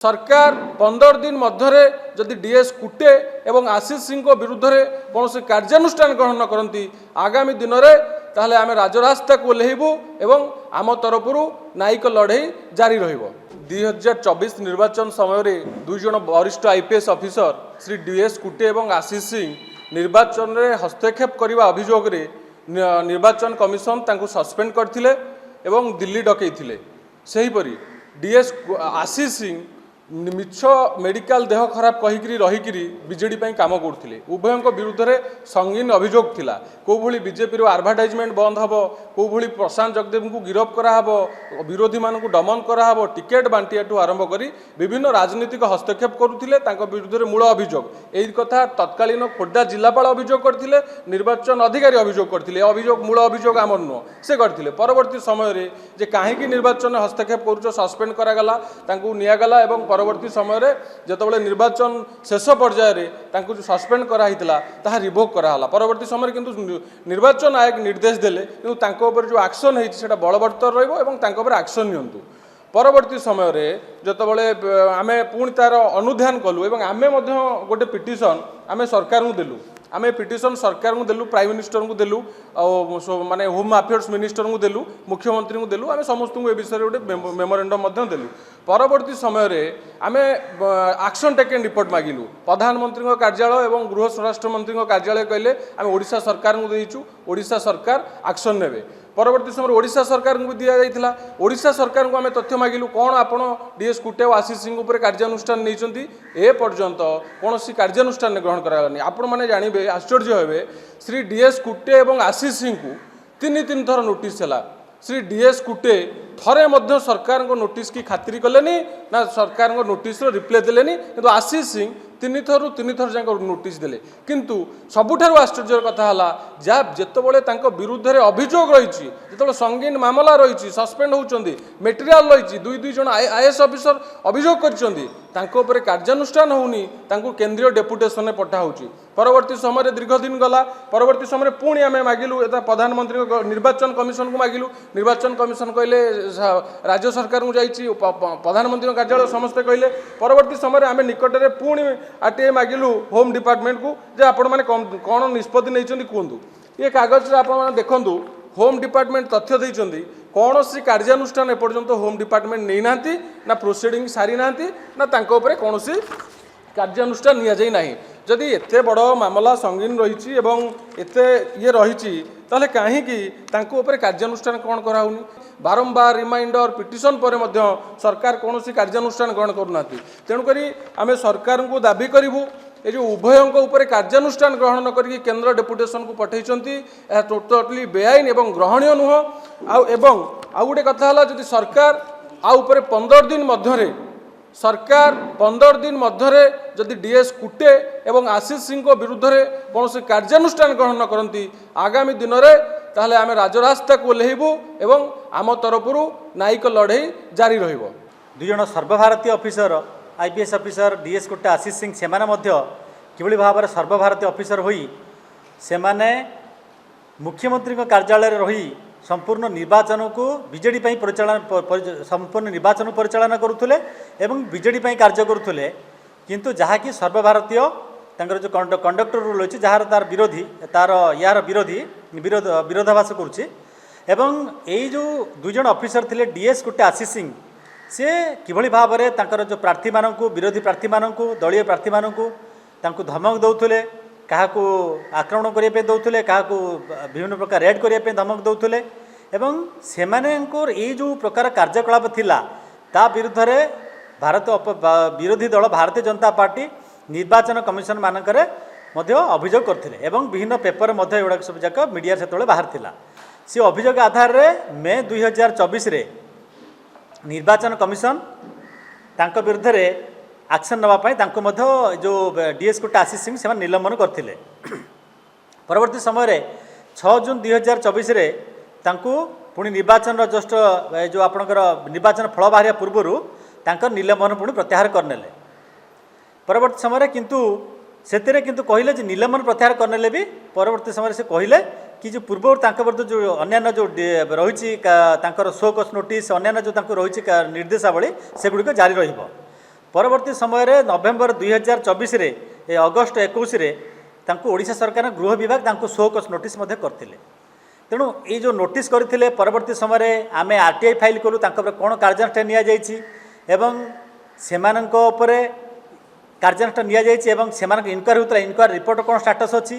सरकार 15 दिन मध्य जदि डीएस कुटे एवं आशीष सिंह विरुद्ध में कौन से कार्यानुष्ठान ग्रहण न करती आगामी दिन में ताहले आमे राजरास्ता को ओह्लैबू एवं आम तरफ न्यायिक लड़ई जारी रहिबो। 2024 निर्वाचन समय दुई जन वरिष्ठ आईपीएस ऑफिसर श्री डीएस कुटे एवं आशीष सिंह निर्वाचन में हस्तक्षेप करने अभियोग रे निर्वाचन कमिशन तांको सस्पेंड करथिले एवं दिल्ली डकैथिले। सेहीपरि डीएस आशीष सिंह मिछ मेडिकल देह खराब कहीकि रहीकि बीजेडी काम करते उभयों विरुद्ध में संगीन अभियोग थिला। को भली बीजेपी एडवर्टाइजमेंट बंद हम को भली प्रशांत जगदेव को गिरफ कराहब विरोधी मानक दमन कराहब टिकेट बांटियाठू आरंभ कर विभिन्न राजनीतिक हस्तक्षेप करुले विरुद्ध में मूल अभियोग यही कथा तत्कालीन खोर्धा जिलापाल अभियोग करते निर्वाचन अधिकारी अभियोग करते अभियोग मूल अभियोग आम नुह से करते परवर्ती समय जे कहीं निर्वाचन हस्तक्षेप कर सस्पेंड करागला निगला और परवर्ती समय जितेबाला निर्वाचन शेष पर्यायर जो सस्पेंड कराइला ताहा रिवोक कराला। परवर्ती समय किंतु निर्वाचन आयोग निर्देश देले किंतु जो एक्शन है बलवत्तर रही एक्शन नियंतु। परवर्ती समय जितेबाला आम पुणी तार अनुध्यान कलु और आम गोटे पिटिशन आम सरकार को देलु आम पिटिशन सरकार को देलु प्राइम मिनिस्टर को देलु माने होम अफेयर्स मिनिस्टर को देलु मुख्यमंत्री को देलु आम समस्त ए विषय गोटे मेमोरेंडम देलु। परवर्ती समय आम एक्शन टेकन रिपोर्ट मागिलु प्रधानमंत्री कार्यालय और गृह स्वराष्ट्र मंत्री कार्यालय कहले आम ओडिशा सरकार को देइचु ओडिशा सरकार एक्शन नेबे। परवर्ती समय ओडिशा सरकार को दि जाइथिला ओडिशा सरकार को आम तथ्य मागिलु कौन आपण डीएस कुटे और आशीष सिंह उपर कार्यानुष्ठान नहीं ए पर्यंत कौन कार्यानुष्ठान ग्रहण करागलानी। आपण माने जानिबे आश्चर्य हेबे श्री डीएस कुटे और आशीष सिंह को तीन थर नोटिस है। श्री डीएस कुटे थरे मध्य सरकार को नोटिस की खातिर कलेनी ना सरकार को नोटिस रिप्लाई देलेनी किंतु आशीष सिंह तीन थर जाक नोटिस देले। किंतु सबुठारु आश्चर्य कथा है जहाँ जितेबाला विरुद्ध में अभियोग रही जो संगीन मामला रही सस्पेंड होती मेटेरियाल रही दुई जन आईएएस ऑफिसर अभियोग कर कार्यानुष्ठान होनी केंद्रीय डेपुटेशन में पठा हो। परवर्ती समय दीर्घ दिन गला परवर्ती समय पुणी आम मागिलु प्रधानमंत्री निर्वाचन कमिशन को मागिलु निर्वाचन कमिशन कहले राज्य सरकार को जाइए प्रधानमंत्री कार्यालय समस्ते कहले। परवर्ती समय आम निकट में पुणी आरटीआई मागिलु होम डिपार्टमेंट को जे आपण माने कौन निष्पत्ति नहीं कहतु ये कागज आप देखु होम डिपार्टमेंट तथ्य देइचंदी कौन सी कार्यानुष्ठान एपर्यंत होम डिपार्टमेंट नहीं नांती ना प्रोसीडिंग सारी नांती ना तांको उपरे कौन सी कार्यानुष्ठान निया जाई नाही। जदि एते बड़ मामला संगीन रही एते ये रही ताले कहीं तांको उपरे कार्यानुष्ठान कौन कराउनी बारंबार रिमाइंडर पिटिशन पर मध्य सरकार कौन सी कार्यानुष्ठान ग्रहण करूना। तेणुक आम सरकार को दाबी करूँ ये जो उभयों उपर कार्यानुष्ठान ग्रहण न करके केंद्र डेपुटेशन को पठेइचंती टोटली बेआईन एवं ग्रहणीय नुह। आउ गोटे कथा है जदि सरकार आउपर 15 दिन मध्य सरकार 15 दिन मध्य जदि डीएस कुटे एवं आशीष सिंह विरुद्ध में कौन से कार्यानुष्ठान ग्रहण न करती आगामी दिन में ताहले आमे राजरास्ता को ओह्लैबू एवं आम तरफ न्यायिक लड़ई जारी रहिबो। दुई जन सर्वभारतीय ऑफिसर आईपीएस ऑफिसर डीएस कुटे आशीष सिंह से किभली भाव में सर्वभारतीय ऑफिसर होई सेमाने मुख्यमंत्री कार्यालय रही संपूर्ण निर्वाचन को बीजेडी परिचालन संपूर्ण निर्वाचन परिचालन करुले एवं बीजेडी कार्य करुले किंतु जहाँकि सर्वभारतीय जो कंडक्टर रूल अच्छी जार तार विरोधी तार यार विरोधाभास करुच्ची एवं यही जो दुई जन ऑफिसर थे डीएस कुटे आशीष सिंह से किभली भाव में तांकर जो प्रार्थी मानू विरोधी प्रार्थी मानू दलीय प्रार्थी मानू धमक दौले क्या आक्रमण करने दौले क्या विभिन्न प्रकार रेड करने धमक दौले एवं से जो प्रकार कार्यकलाप थिला ता विरुद्ध में भारत विरोधी दल भारतीय जनता पार्टी निर्वाचन कमिशन मानक अभियोग करते एवं विभिन्न पेपर एगुड़ा सब जाक मीडिया से बाहर थिला। से अभियोग आधार में मे 2024 निर्वाचन कमिशन तांको विरुद्ध में एक्शन नापी जो डीएस कुटे आशीष सिंह से निलंबन करते। परवर्ती समय 6 जून 2024 पुणी निर्वाचन जस्ट जो आपणकर निर्वाचन फल बाहर पूर्व निलंबन पुणी प्रत्याहार करने। परवर्ती समय किंतु कहले निलंबन प्रत्याहार करने भी परवर्ती समय से कहले कि जो पूर्व विरुद्ध जो अन्य जो रही शोकस नोटिस अन्य जो रही निर्देशावली सेगुड़िक जारी रहिबो। ପରବର୍ତ୍ତୀ ସମୟରେ ନଭେମ୍ବର 2024 ଏ ଅଗଷ୍ଟ 21 ତାଙ୍କୁ ଓଡ଼ିଶା ସରକାର ଗୃହ ବିଭାଗ ତାଙ୍କୁ ଶୋ କଜ୍ ନୋଟିସ୍ ମଧ୍ୟ କରିଥିଲେ। ତେଣୁ ଏଇ ଯେଉଁ ନୋଟିସ୍ କରିଥିଲେ ପରବର୍ତ୍ତୀ ସମୟରେ ଆମେ RTI ଫାଇଲ୍ କଲୁ ତାଙ୍କ ଉପରେ କ'ଣ କାର୍ଯ୍ୟାନୁଷ୍ଠାନ ନିଆଯାଇଛି ଏବଂ ସେମାନଙ୍କ ଉପରେ କାର୍ଯ୍ୟାନୁଷ୍ଠାନ ନିଆଯାଇଛି ଏବଂ ସେମାନଙ୍କ ଇନକ୍ୱାରି ହେଉଥିଲା ଇନକ୍ୱାରି ରିପୋର୍ଟ କ'ଣ ଷ୍ଟାଟସ୍ ଅଛି